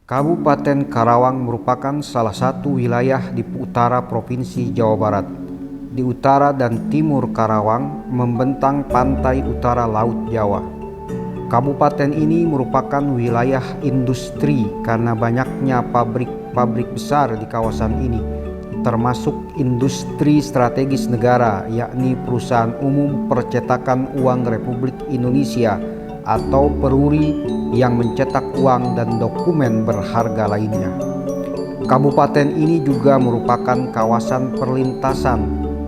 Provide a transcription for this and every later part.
Kabupaten Karawang merupakan salah satu wilayah di utara Provinsi Jawa Barat. Di utara dan timur Karawang membentang pantai utara Laut Jawa. Kabupaten ini merupakan wilayah industri karena banyaknya pabrik-pabrik besar di kawasan ini, termasuk industri strategis negara, yakni Perusahaan Umum Percetakan Uang Republik Indonesia atau Peruri yang mencetak uang dan dokumen berharga lainnya. Kabupaten ini juga merupakan kawasan perlintasan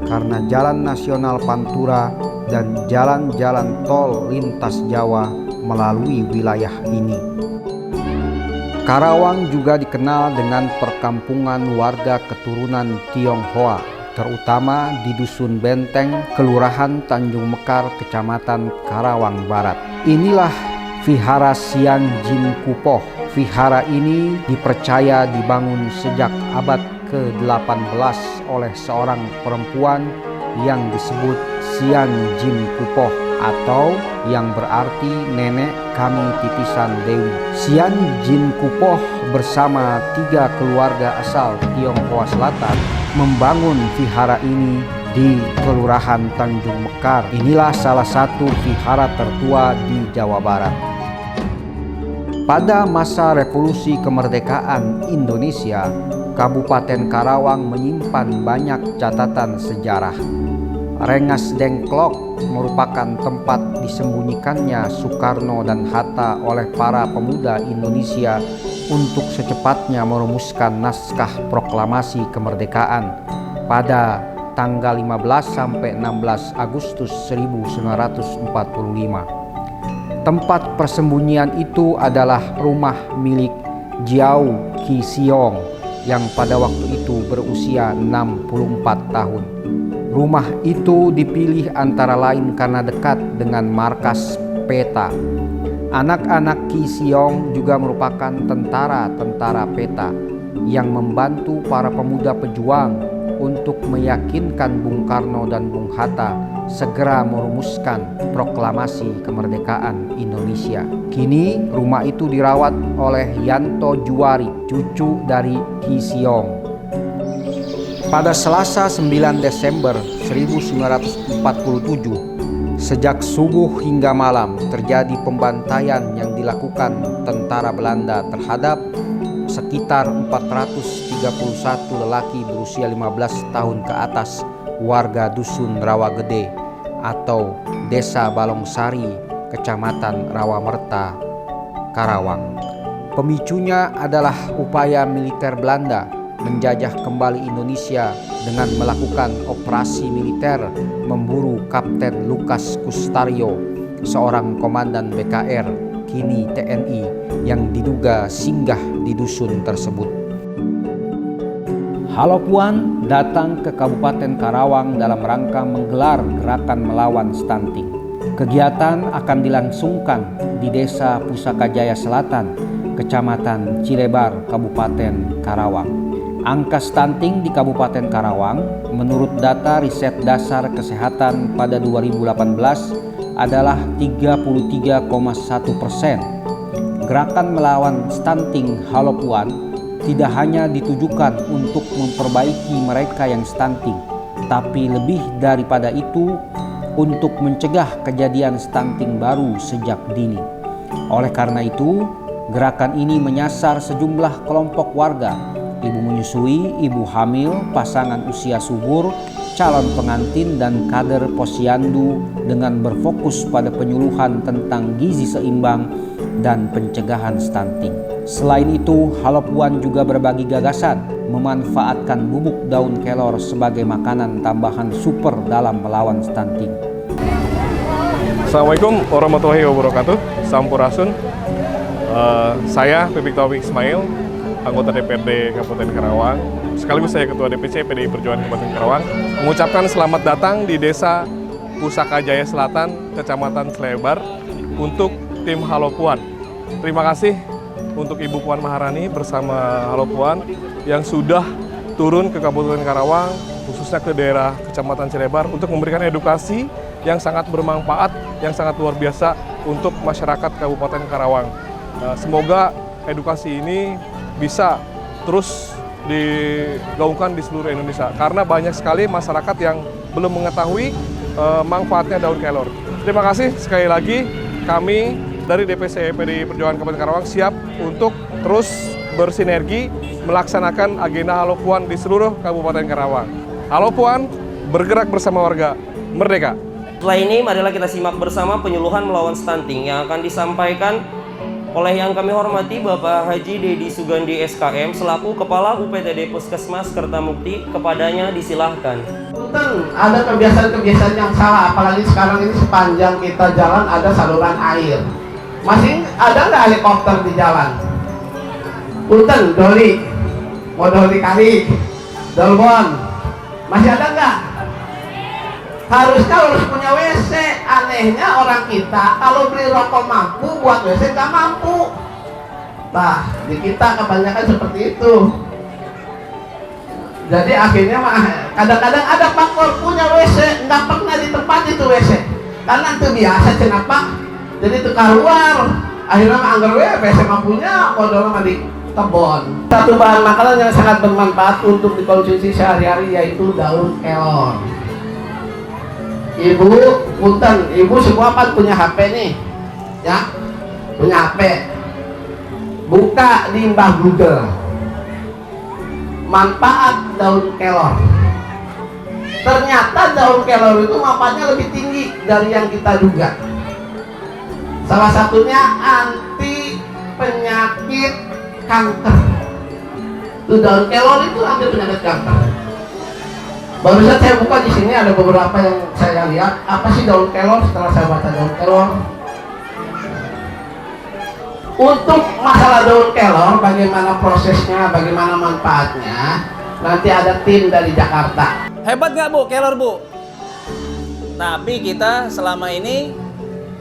karena Jalan Nasional Pantura dan jalan-jalan tol lintas Jawa melalui wilayah ini. Karawang juga dikenal dengan perkampungan warga keturunan Tionghoa, terutama di Dusun Benteng, Kelurahan Tanjung Mekar, Kecamatan Karawang Barat. Inilah Vihara Sian Jin Kupoh. Vihara ini dipercaya dibangun sejak abad ke-18 oleh seorang perempuan yang disebut Sian Jin Kupoh atau yang berarti nenek kami titisan Dewi. Sian Jin Kupoh bersama 3 keluarga asal Tionghoa Selatan membangun vihara ini di Kelurahan Tanjung Mekar. Inilah salah satu vihara tertua di Jawa Barat. Pada masa Revolusi Kemerdekaan Indonesia, Kabupaten Karawang menyimpan banyak catatan sejarah. Rengas Dengklok merupakan tempat disembunyikannya Soekarno dan Hatta oleh para pemuda Indonesia untuk secepatnya merumuskan naskah proklamasi kemerdekaan pada tanggal 15 sampai 16 Agustus 1945. Tempat persembunyian itu adalah rumah milik Jiao Qi Siong yang pada waktu itu berusia 64 tahun. Rumah itu dipilih antara lain karena dekat dengan markas PETA. Anak-anak Qi Siong juga merupakan tentara-tentara PETA yang membantu para pemuda pejuang untuk meyakinkan Bung Karno dan Bung Hatta segera merumuskan proklamasi kemerdekaan Indonesia. Kini rumah itu dirawat oleh Yanto Juwari, cucu dari Qi Siong. Pada Selasa 9 Desember 1947, sejak subuh hingga malam terjadi pembantaian yang dilakukan tentara Belanda terhadap sekitar 431 lelaki berusia 15 tahun ke atas warga Dusun Rawagede atau Desa Balongsari, Kecamatan Rawamerta, Karawang. Pemicunya adalah upaya militer Belanda menjajah kembali Indonesia dengan melakukan operasi militer memburu Kapten Lukas Kustario, seorang komandan BKR, kini TNI, yang diduga singgah di dusun tersebut. Halopuan datang ke Kabupaten Karawang dalam rangka menggelar gerakan melawan stunting. Kegiatan akan dilangsungkan di Desa Pusaka Jaya Selatan, Kecamatan Cilebar, Kabupaten Karawang. Angka stunting di Kabupaten Karawang menurut data Riset Dasar Kesehatan pada 2018 adalah 33,1%. Gerakan melawan stunting Halopuan tidak hanya ditujukan untuk memperbaiki mereka yang stunting, tapi lebih daripada itu untuk mencegah kejadian stunting baru sejak dini. Oleh karena itu, gerakan ini menyasar sejumlah kelompok warga: ibu menyusui, ibu hamil, pasangan usia subur, calon pengantin, dan kader posyandu dengan berfokus pada penyuluhan tentang gizi seimbang dan pencegahan stunting. Selain itu, Halopuan juga berbagi gagasan memanfaatkan bubuk daun kelor sebagai makanan tambahan super dalam melawan stunting. Assalamualaikum warahmatullahi wabarakatuh. Sampurasun. Saya Pipik Taufik Ismail, anggota DPRD Kabupaten Karawang, sekaligus saya Ketua DPC PDI Perjuangan Kabupaten Karawang, mengucapkan selamat datang di Desa Pusaka Jaya Selatan, Kecamatan Cilebar, untuk tim Halopuan. Terima kasih untuk Ibu Puan Maharani bersama Halopuan yang sudah turun ke Kabupaten Karawang, khususnya ke daerah Kecamatan Cilebar, untuk memberikan edukasi yang sangat bermanfaat, yang sangat luar biasa untuk masyarakat Kabupaten Karawang. Semoga edukasi ini bisa terus digaungkan di seluruh Indonesia karena banyak sekali masyarakat yang belum mengetahui manfaatnya daun kelor. Terima kasih sekali lagi, kami dari DPC PDI Perjuangan Kabupaten Karawang siap untuk terus bersinergi melaksanakan agenda Halo Puan di seluruh Kabupaten Karawang. Halo Puan, bergerak bersama warga, merdeka. Setelah ini, marilah kita simak bersama penyuluhan melawan stunting yang akan disampaikan oleh yang kami hormati Bapak Haji Dedi Sugandi SKM selaku Kepala UPTD Puskesmas Kertamukti. Kepadanya disilahkan. Punten, ada kebiasaan-kebiasaan yang salah, apalagi sekarang ini sepanjang kita jalan ada saluran air. Masih ada nggak helikopter di jalan? Punten, doli, mau doli kali, dolbon, masih ada nggak? Harusnya harus punya WC. Anehnya orang kita kalau beli rokok mampu, buat WC nggak mampu. Nah, di kita kebanyakan seperti itu. Jadi akhirnya mah kadang-kadang ada faktor punya WC, nggak pernah di tempat itu WC. Karena itu biasa kenapa? Jadi itu keluar. Akhirnya mah anggar WC mah punya, kodol mah di kebon. Satu bahan makanan yang sangat bermanfaat untuk dikonsumsi sehari-hari yaitu daun kelor. Ibu, punten, ibu semua kan punya HP nih, ya, punya HP. Buka di Mbah Google. Manfaat daun kelor. Ternyata daun kelor itu manfaatnya lebih tinggi dari yang kita duga. Salah satunya anti penyakit kanker. Itu daun kelor itu anti penyakit kanker. Barusan saya buka di sini ada beberapa yang saya lihat. Apa sih daun kelor? Setelah saya baca daun kelor, untuk masalah daun kelor, bagaimana prosesnya, bagaimana manfaatnya, nanti ada tim dari Jakarta. Hebat nggak Bu, kelor Bu? Tapi kita selama ini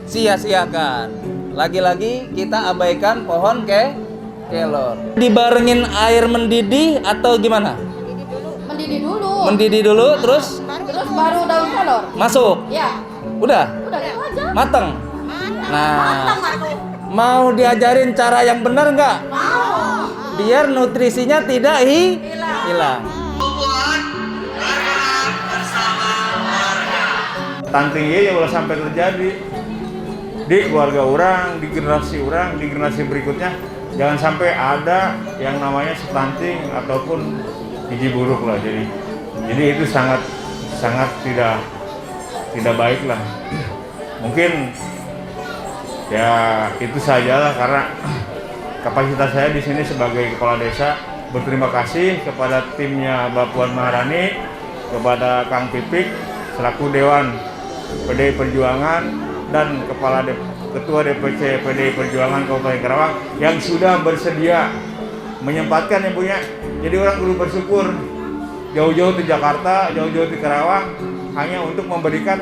sia-siakan. Lagi-lagi kita abaikan pohon kelor. Dibarengin air mendidih atau gimana? Mendidih dulu. Mendidih dulu, terus Baru daun kelor. masuk. Ya. Udah Udah gitu aja. mateng. Nah, Matang atuh. mau diajarin cara yang benar nggak? Mau. Biar nutrisinya tidak hilang. Stunting ieu ulah sampai terjadi di keluarga orang, di generasi berikutnya. Jangan sampai ada yang namanya stunting ataupun gizi buruk lah. Jadi itu sangat tidak baik lah. Mungkin ya itu sajalah, karena kapasitas saya di sini sebagai kepala desa berterima kasih kepada timnya Mbak Puan Maharani, kepada Kang Pipik selaku Dewan PDI Perjuangan dan Ketua DPC PDI Perjuangan Kabupaten Karawang yang sudah bersedia menyempatkan ya Bu ya. Jadi orang perlu bersyukur jauh-jauh di Jakarta, jauh-jauh di Karawang hanya untuk memberikan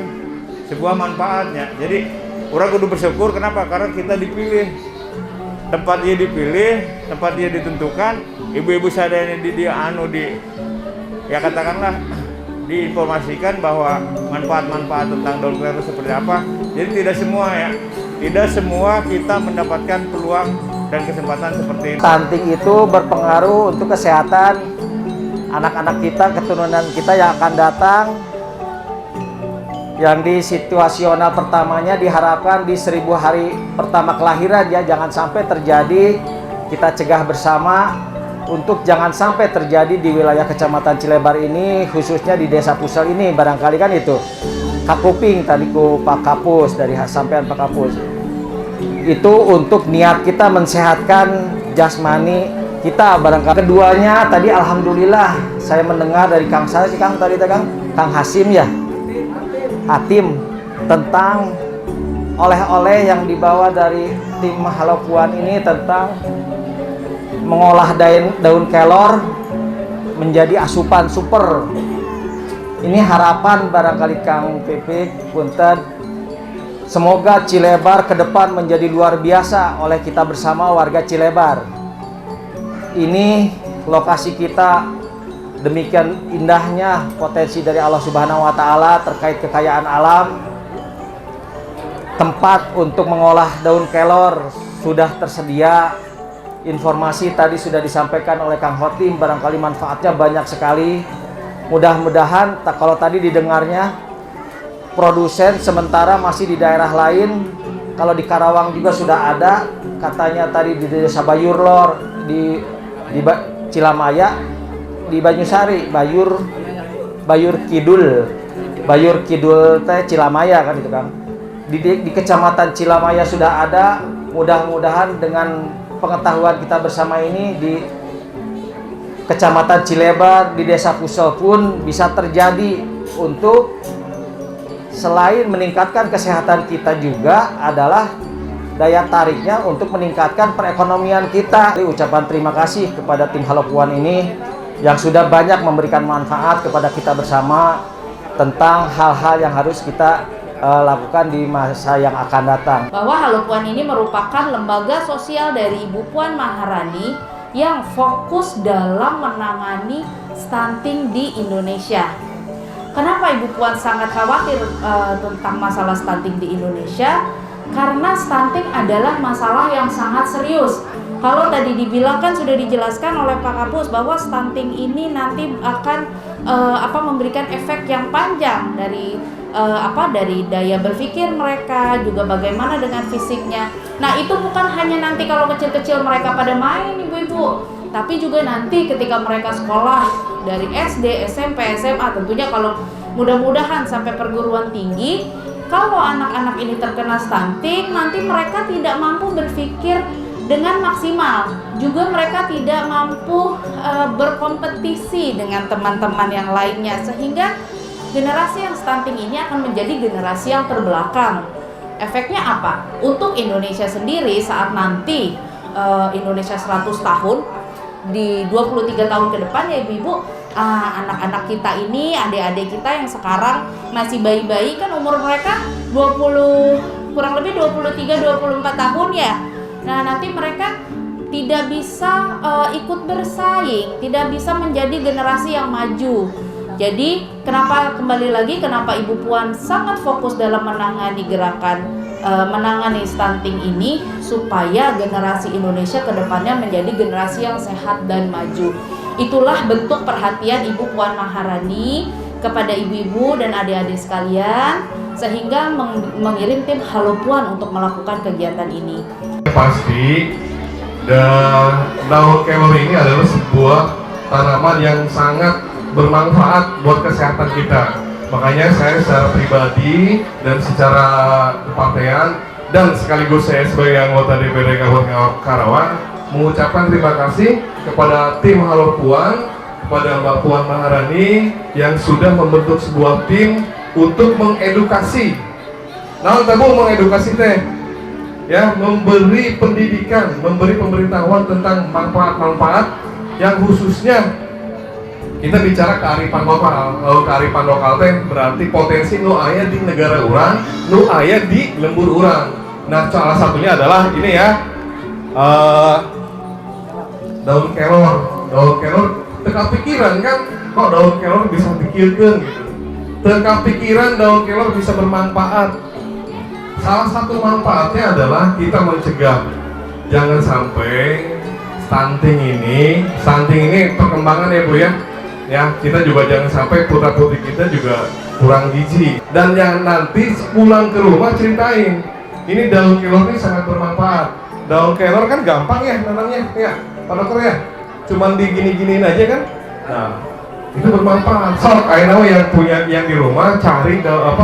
sebuah manfaatnya. Jadi orang kudu bersyukur, kenapa? Karena kita dipilih, tempat dia dipilih, tempat dia ditentukan, ibu-ibu sadari ya katakanlah diinformasikan bahwa manfaat-manfaat tentang daun kelor seperti apa. Jadi tidak semua kita mendapatkan peluang dan kesempatan seperti ini. Stunting itu berpengaruh untuk kesehatan anak-anak kita, keturunan kita yang akan datang. Yang di situasional pertamanya diharapkan di 1000 hari pertama kelahiran ya, jangan sampai terjadi. Kita cegah bersama untuk jangan sampai terjadi di wilayah Kecamatan Cilebar ini, khususnya di Desa Pusel ini. Barangkali kan itu Kakuping tadi ku Pak Kapus, dari sampean Pak Kapus. Itu untuk niat kita mensehatkan jasmani kita. Barangkali keduanya tadi alhamdulillah saya mendengar dari Kang Kang Hasim ya, Hatim, tentang oleh-oleh yang dibawa dari tim Halo Puan ini tentang mengolah daun kelor menjadi asupan super. Ini harapan barangkali Kang Pipik, punten, semoga Cilebar ke depan menjadi luar biasa oleh kita bersama warga Cilebar. Ini lokasi kita, demikian indahnya potensi dari Allah Subhanahu wa Ta'ala terkait kekayaan alam. Tempat untuk mengolah daun kelor sudah tersedia. informasi tadi sudah disampaikan oleh Kang Hotim, barangkali manfaatnya banyak sekali. Mudah-mudahan kalau tadi didengarnya produsen sementara masih di daerah lain, kalau di Karawang juga sudah ada, katanya tadi di Desa Bayurlor, di Cilamaya, di Banyusari, Bayur Kidul teh Cilamaya kan itu kan. Di Kecamatan Cilamaya sudah ada. Mudah-mudahan dengan pengetahuan kita bersama ini di Kecamatan Cilebar, di Desa Pusel pun bisa terjadi untuk selain meningkatkan kesehatan kita juga adalah daya tariknya untuk meningkatkan perekonomian kita. Jadi, ucapan terima kasih kepada tim Halo Puan ini yang sudah banyak memberikan manfaat kepada kita bersama tentang hal-hal yang harus kita lakukan di masa yang akan datang. Bahwa Halo Puan ini merupakan lembaga sosial dari Ibu Puan Maharani yang fokus dalam menangani stunting di Indonesia. Kenapa Ibu Puan sangat khawatir tentang masalah stunting di Indonesia? Karena stunting adalah masalah yang sangat serius. Kalau tadi dibilang kan sudah dijelaskan oleh Pak Kapus bahwa stunting ini nanti akan memberikan efek yang panjang dari dari daya berpikir mereka, juga bagaimana dengan fisiknya. Nah, itu bukan hanya nanti kalau kecil-kecil mereka pada main ibu-ibu, tapi juga nanti ketika mereka sekolah dari SD, SMP, SMA, tentunya kalau mudah-mudahan sampai perguruan tinggi, kalau anak-anak ini terkena stunting, nanti mereka tidak mampu berpikir dengan maksimal. Juga mereka tidak mampu berkompetisi dengan teman-teman yang lainnya, sehingga generasi yang stunting ini akan menjadi generasi yang terbelakang. Efeknya apa? Untuk Indonesia sendiri saat nanti Indonesia 100 tahun, di 23 tahun ke depan ya ibu-ibu, anak-anak kita ini, adik-adik kita yang sekarang masih bayi-bayi kan umur mereka 20, kurang lebih 23-24 tahun ya. Nah, nanti mereka tidak bisa ikut bersaing, tidak bisa menjadi generasi yang maju. Jadi kenapa Ibu Puan sangat fokus dalam menangani gerakan menangani stunting ini, supaya generasi Indonesia ke depannya menjadi generasi yang sehat dan maju. Itulah bentuk perhatian Ibu Puan Maharani kepada ibu-ibu dan adik-adik sekalian, sehingga mengirim tim Halo Puan untuk melakukan kegiatan ini. Pasti daun kelor ini adalah sebuah tanaman yang sangat bermanfaat buat kesehatan kita. Makanya saya secara pribadi dan secara kepartean dan sekaligus saya sebagai anggota DPRD Kabupaten Karawang mengucapkan terima kasih kepada tim Halo Puan, kepada Mbak Puan Maharani yang sudah membentuk sebuah tim untuk mengedukasi. Nah, tabu mengedukasi teh, ya, memberi pendidikan, memberi pemberitahuan tentang manfaat-manfaat yang khususnya kita bicara kearifan lokal. Kalau kearifan lokal teh berarti potensi nu aya di negara urang, nu aya di lembur urang. Nah, salah satunya adalah ini ya, daun kelor. Daun kelor teka pikiran kan, kok daun kelor bisa dikirkeun gitu. Teka pikiran daun kelor bisa bermanfaat. Salah satu manfaatnya adalah kita mencegah jangan sampai stunting ini perkembangan ya Bu ya. Ya, kita juga jangan sampai putra-putri kita juga kurang gizi. Dan yang nanti pulang ke rumah ceritain, ini daun kelor ini sangat bermanfaat. Daun kelor kan gampang ya nanamnya, ya Pak Dokter ya. Cuman digini-giniin aja kan. Nah, itu bermanfaat. So, ayo yang punya yang di rumah cari daun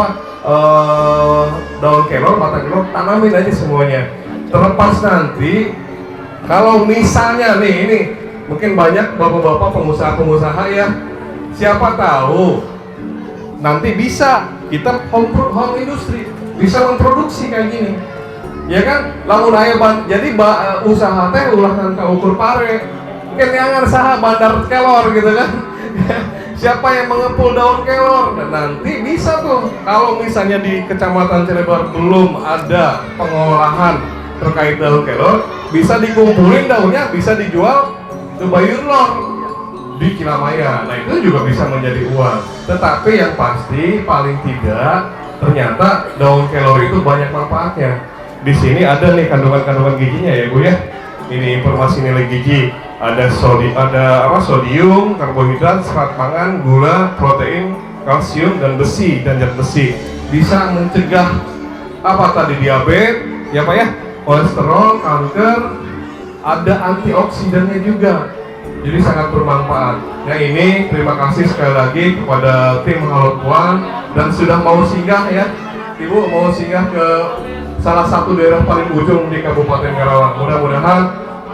kelor, batang kelor, tanamin aja semuanya. Terlepas nanti kalau misalnya nih ini mungkin banyak bapak-bapak pengusaha-pengusaha ya, siapa tahu nanti bisa kita home industry bisa memproduksi kayak gini, ya kan? Lamun aya jadi usaha teh ulah ka ukur pare, mungkin yang saha bandar kelor gitu kan. Siapa yang mengepul daun kelor, dan nanti bisa tuh kalau misalnya di Kecamatan Cilebar belum ada pengolahan terkait daun kelor, bisa dikumpulin daunnya, bisa dijual ke Bayurlor di Cilamaya. Nah, itu juga bisa menjadi uang. Tetapi yang pasti paling tidak ternyata daun kelor itu banyak manfaatnya. Di sini ada nih kandungan-kandungan gizinya ya Bu ya. ini informasi nilai gizi, ada sodium, karbohidrat, serat pangan, gula, protein, kalsium dan besi dan zat besi. Bisa mencegah apa tadi, diabetes, ya Pak ya, kolesterol, kanker, ada antioksidannya juga. Jadi sangat bermanfaat. Yang ini terima kasih sekali lagi kepada tim Halo Puan dan sudah mau singgah ya, Ibu mau singgah ke salah satu daerah paling ujung di Kabupaten Karawang. Mudah-mudahan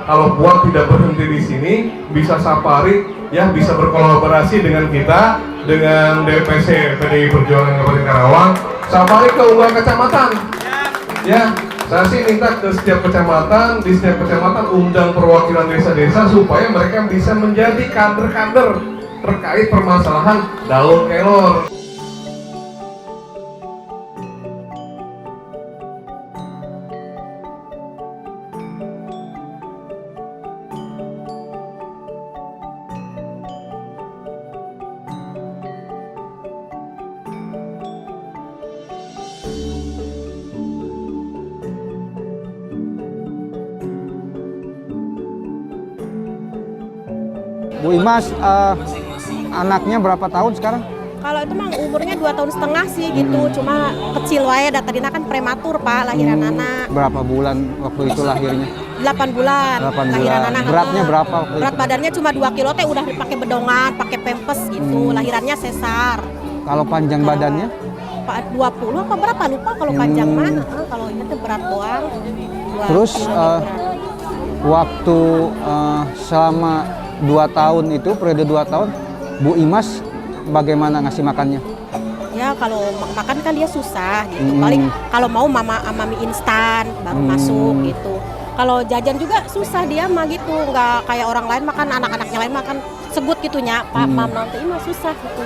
Halo Puan tidak berhenti di sini, bisa safari ya, bisa berkolaborasi dengan kita, dengan DPC PDI Perjuangan Kabupaten Karawang, safari ke unggal kecamatan. Ya, saya sih minta ke setiap kecamatan, di setiap kecamatan undang perwakilan desa-desa supaya mereka bisa menjadi kader-kader terkait permasalahan daun kelor. Bu Imas, anaknya berapa tahun sekarang? Kalau itu mah umurnya 2,5 tahun sih gitu, cuma kecil wae, tadinya kan prematur Pak, lahiran anak. Berapa bulan waktu itu lahirnya? 8 bulan. 8 lahiran bulan. anak. Beratnya berapa waktu Berat itu? badannya cuma 2 kilo teh udah dipakai bedongan, pakai pempes gitu. Lahirannya sesar. Kalau panjang badannya? 20 apa berapa lupa kalau panjang mah. Kalau ini tuh berat doang. Terus waktu selama 2 tahun itu, periode 2 tahun, Bu Imas bagaimana ngasih makannya? Ya kalau makan kan dia susah gitu. Paling kalau mau mami instan baru masuk gitu. Kalau jajan juga susah dia mah gitu, nggak kayak orang lain makan, anak-anaknya lain makan sebut gitunya. Pak mam nanti mah susah gitu.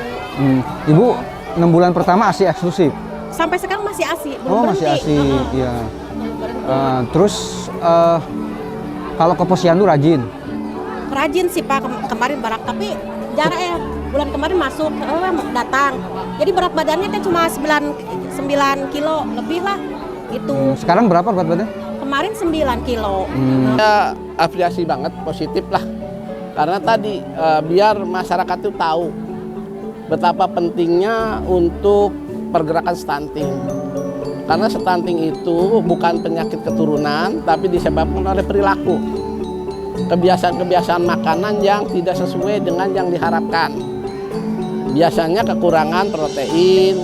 Ibu 6 bulan pertama ASI eksklusif? Sampai sekarang masih ASI, belum Oh, berhenti. masih ASI, iya. Terus kalau ke posyandu rajin? Rajin sih Pak, kemarin barak, tapi jarak ya bulan kemarin masuk, datang. Jadi berat badannya kan cuma 9 kilo lebih lah gitu. Sekarang berapa berat badannya? Kemarin 9 kilo. Ya, apresiasi banget, positif lah. Karena tadi biar masyarakat itu tahu betapa pentingnya untuk pergerakan stunting. Karena stunting itu bukan penyakit keturunan, tapi disebabkan oleh perilaku. Kebiasaan-kebiasaan makanan yang tidak sesuai dengan yang diharapkan. Biasanya kekurangan protein,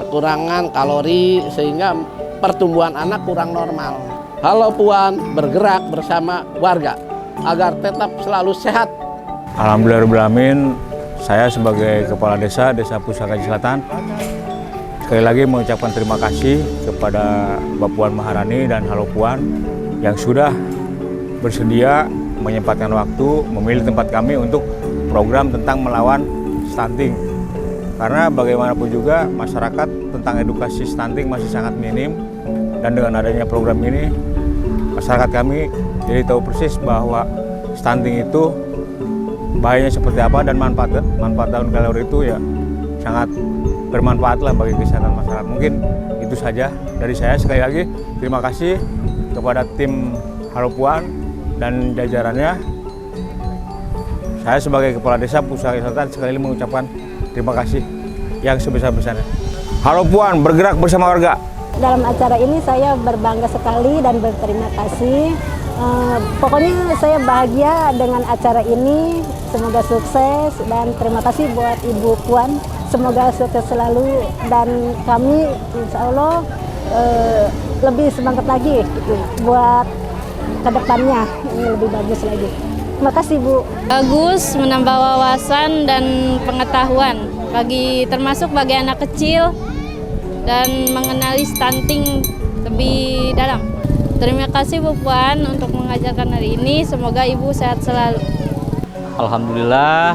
kekurangan kalori, sehingga pertumbuhan anak kurang normal. Halo Puan bergerak bersama warga agar tetap selalu sehat. Alhamdulillahirrahmanirrahim, saya sebagai Kepala Desa Pusaka Selatan sekali lagi mengucapkan terima kasih kepada Mbak Puan Maharani dan Halo Puan yang sudah bersedia menyempatkan waktu memilih tempat kami untuk program tentang melawan stunting. Karena bagaimanapun juga masyarakat tentang edukasi stunting masih sangat minim, dan dengan adanya program ini masyarakat kami jadi tahu persis bahwa stunting itu bahayanya seperti apa dan manfaat daun kelor itu ya sangat bermanfaat lah bagi kesehatan masyarakat. Mungkin itu saja dari saya. Sekali lagi terima kasih kepada tim Halo Puan dan jajarannya. Saya sebagai Kepala Desa Pusaka Selatan sekali lagi mengucapkan terima kasih yang sebesar-besarnya. Halo Puan bergerak bersama warga. Dalam acara ini saya berbangga sekali dan berterima kasih. Pokoknya saya bahagia dengan acara ini. Semoga sukses dan terima kasih buat Ibu Puan. Semoga sukses selalu dan kami insya Allah lebih semangat lagi buat kedepannya, ini lebih bagus lagi. Terima kasih Bu. Bagus, menambah wawasan dan pengetahuan termasuk bagi anak kecil dan mengenali stunting lebih dalam. Terima kasih Bu Puan untuk mengajarkan hari ini. Semoga Ibu sehat selalu. Alhamdulillah,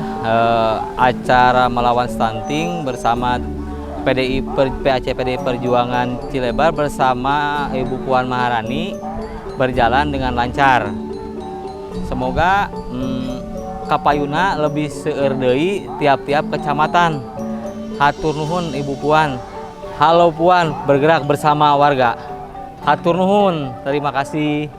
acara melawan stunting bersama PAC PDI Perjuangan Cilebar bersama Ibu Puan Maharani berjalan dengan lancar. Semoga kapayuna lebih seueur deui tiap-tiap kecamatan. Hatur nuhun Ibu Puan. Halo Puan bergerak bersama warga. Hatur nuhun, terima kasih.